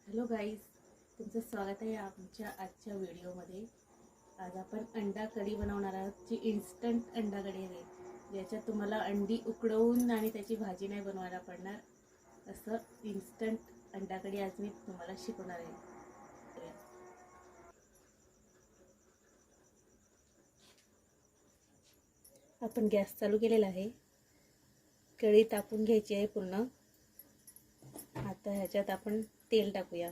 Hello guys, तुमचं स्वागत आहे आमच्या आजच्या व्हिडिओमध्ये। आज आपण अंडा कढी बनवणार आहोत, जी इन्स्टंट अंडा कढी आहे, ज्याच्यात तुम्हाला अंडी उकडवून आणि त्याची भाजी नाही बनवायला पडणार। असं इन्स्टंट अंडा कढी आज मी तुम्हाला शिकवणार आहे। आपण गॅस चालू केलेला आहे, कढी तापून घ्यायची आहे पूर्ण। आता ह्याच्यात आपण तेल टाकूया।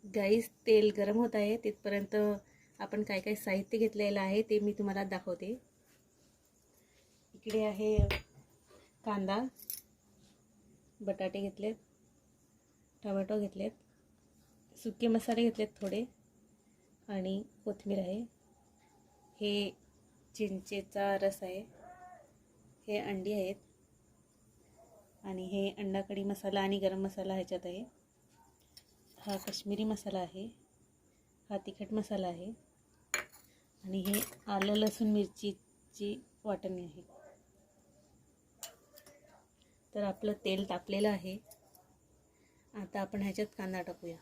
गाईस, तेल गरम होत आहे, तिथपर्यंत आपण काय काय साहित्य घेतलेलं आहे ते मी तुम्हाला दाखवते। इकडे आहे कांदा, बटाटे घेतलेत, टोमॅटो घेतलेत, सुके मसाले घेतलेत थोडे, आणि कोथिंबीर आहे। हे चिंचेचा रस आहे, हे अंडी आहेत, आणि हे अंडा कढी मसाला आणि गरम मसाला ह्याच्यात आहे। हा काश्मीरी मसाला आहे, हा तिखट मसाला आहे, आणि हे आलं लसूण मिरचीची वाटणी आहे। तर आपलं तेल तापलेलं आहे। आता आपण ह्याच्यात कांदा टाकूया।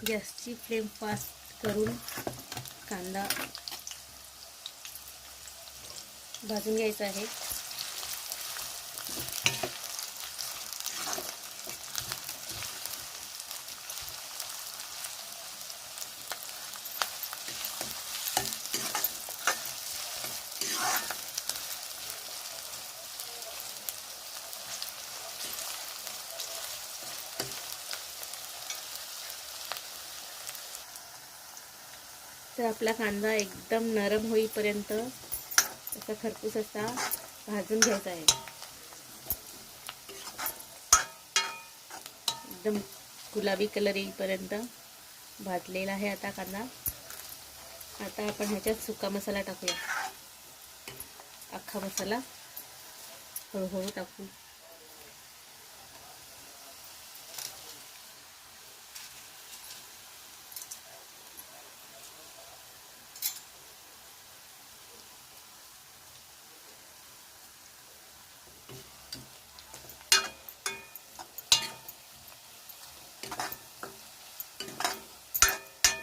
गॅसची फ्लेम फास्ट करून कांदा भाजून घ्यायचा आहे। तर आपला कांदा एकदम नरम होईपर्यंत असा खरपूस असा भाजून घ्यायचा आहे। एकदम गुलाबी कलर येईपर्यंत भाजलेला आहे आता कांदा। आता आपण ह्याच्यात सुका मसाला टाकूया, अख्खा मसाला हळूहळू टाकू।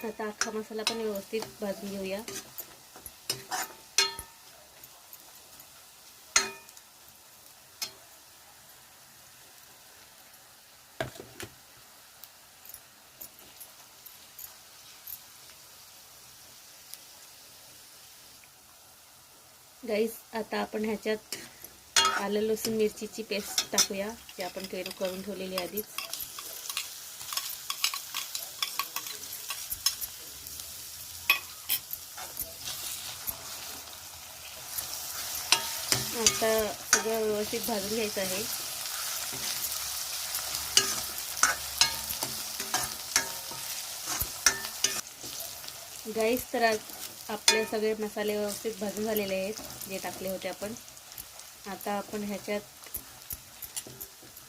आता अख्खा मसाला पण व्यवस्थित भाजून घेऊया। गाईस, आता आपण ह्याच्यात आलं लसूण मिरचीची पेस्ट टाकूया, जी आपण करून ठेवलेली आधीच। आता सगळं व्यवस्थित भाजून घ्यायचं आहे। गाईस, तर आपले सगळे मसाले व्यवस्थित भाजून झालेले आहेत, जे टाकले होते आपण। आता आपण ह्याच्यात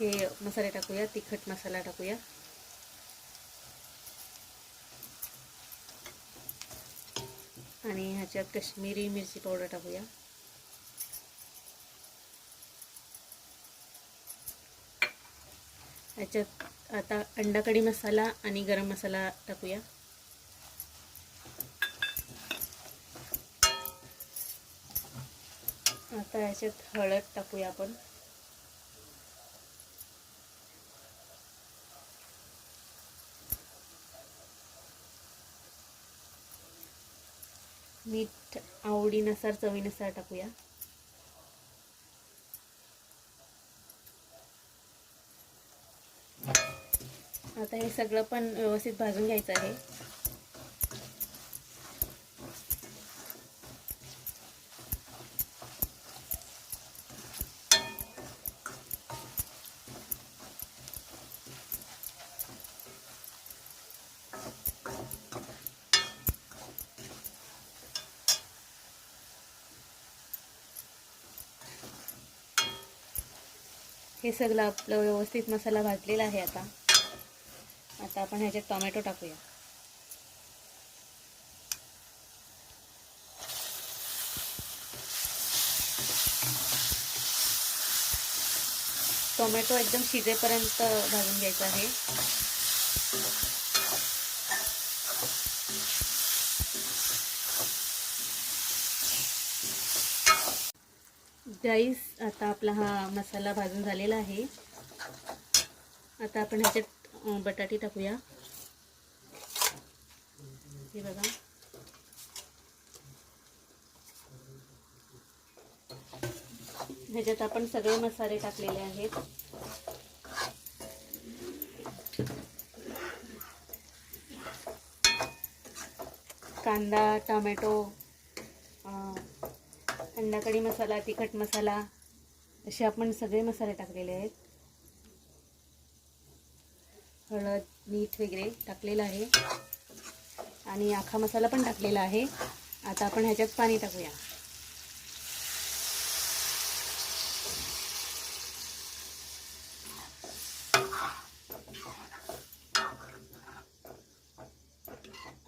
हे मसाले टाकूया, तिखट मसाला टाकूया, आणि ह्याच्यात काश्मीरी मिरची पावडर टाकूया। ह्याच्यात आता अंडा कढी मसाला आणि गरम मसाला टाकूया। आता ह्याच्यात हळद टाकूया आपण, मीठ आवडीनुसार चवीनुसार टाकूया। आता हे सगळं पण व्यवस्थित भाजून घ्यायचं आहे। हे सगळं आपलं व्यवस्थित मसाला भाजलेला आहे. आता आपण ह्याच्यात टोमॅटो टाकूया. टोमॅटो एकदम शिजेपर्यंत भाजून घ्यायचा आहे. गाईस, आता आपला हा मसाला भाजून झालेला आहे. आता आपण ह्याच्यात बटाटे टाकूया. हे बघा, ह्याच्यात आपण सगळे मसाले टाकलेले आहेत. कांदा, टोमॅटो, अंडा कढी मसाला, तिखट मसाला असे आपण सगळे मसाले टाकलेले आहेत. हळद, मीठ वगैरे टाकलेलं आहे आणि आखा मसाला पण टाकलेला आहे. आता आपण ह्याच्यात पाणी टाकूया.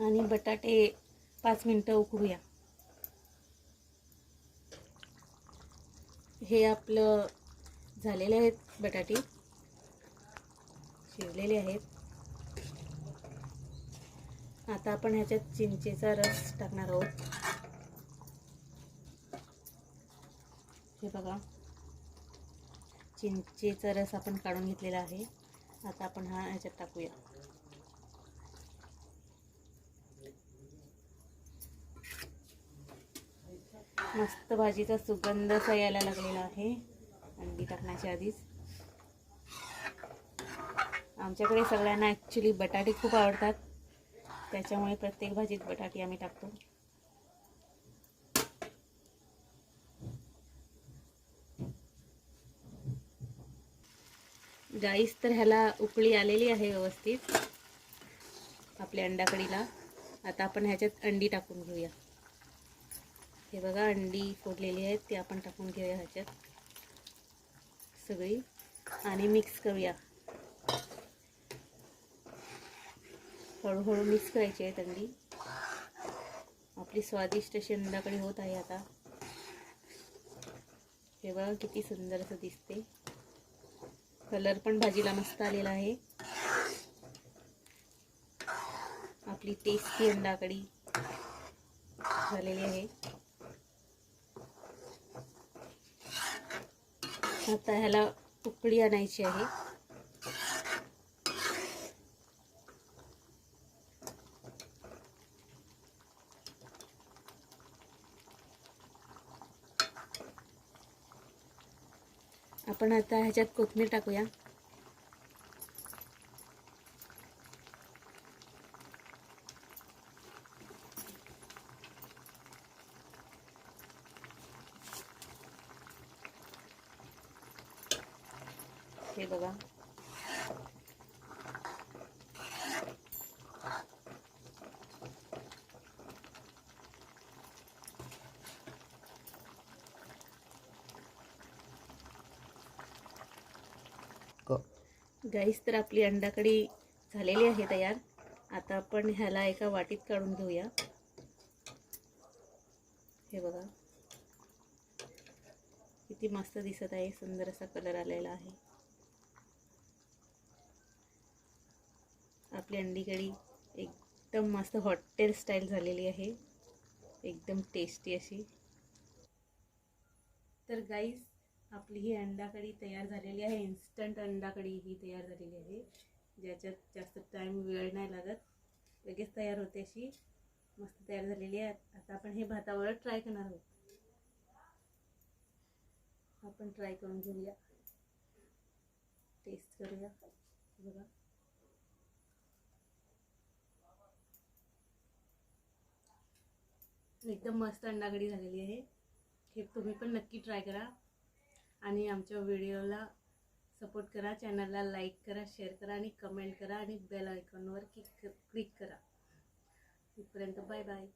आणि बटाटे 5 मिनिटं उकळूया. हे आपलं झालेले आहेत, बटाटे शिजलेले आहेत. आता आपण ह्याच्यात चिंचेचा रस टाकणार आहोत. हे बघा, चिंचेचा रस आपण काढून घेतलेला आहे. आता आपण हा ह्याच्यात टाकूया. मस्त भाजीचा सुगंध यायला लागलेला आहे अंडी टाकण्याच्या आधीच. आमच्याकडे सगळ्यांना ॲक्च्युली बटाटे खूप आवडतात, त्याच्यामुळे प्रत्येक भाजीत बटाटे आम्ही टाकतो. गाईस, तर ह्याला उकळी आलेली आहे व्यवस्थित आपल्या अंडा कढीला. आता आपण ह्याच्यात अंडी टाकून घेऊया. हे बघा, अंडी फोडलेली आहेत, ती आपण टाकून घेऊया ह्याच्यात सगळी आणि मिक्स करूया. हळूहळू मिक्स करायची आहे अंडी. आपली स्वादिष्ट अशी अंडा कढी होत आहे आता. हे बघा, किती सुंदर असं दिसते. कलर पण भाजीला मस्त आलेला आहे. आपली टेस्टी अंडा कढी झालेली आहे. आता ह्याला उकळी आणायची आहे. आपण आता ह्याच्यात कोथिंबीर टाकूया. हे बघा, गाईस, तर आपली अंडा कढी झालेली आहे तयार. आता आपण ह्याला एका वाटीत काढून घेऊया. हे बघा, किती मस्त दिसत आहे. सुंदर असा कलर आलेला आहे. आपली अंडी कढी एकदम मस्त हॉटेल स्टाईल झालेली आहे, एकदम टेस्टी अशी. तर गाईस, आपली ही अंडा कढी तयार झालेली आहे. इन्स्टंट अंडा कढी ही तयार झालेली आहे, ज्याच्यात जास्त टाईम वेळ नाही लागत, लगेच तयार होते अशी मस्त तयार झालेली आहे. आता आपण हे भातावर ट्राय करणार आहोत. आपण ट्राय करून घेऊया, टेस्ट करूया. बघा, एकदम मस्त अंडा कढी झालेली आहे. हे तुम्ही पण नक्की ट्राय करा आणि आमच्या व्हिडिओला सपोर्ट करा. चॅनलला लाईक करा, शेअर करा आणि कमेंट करा आणि बेल आयकॉनवर क्लिक करा. तिथपर्यंत बाय बाय.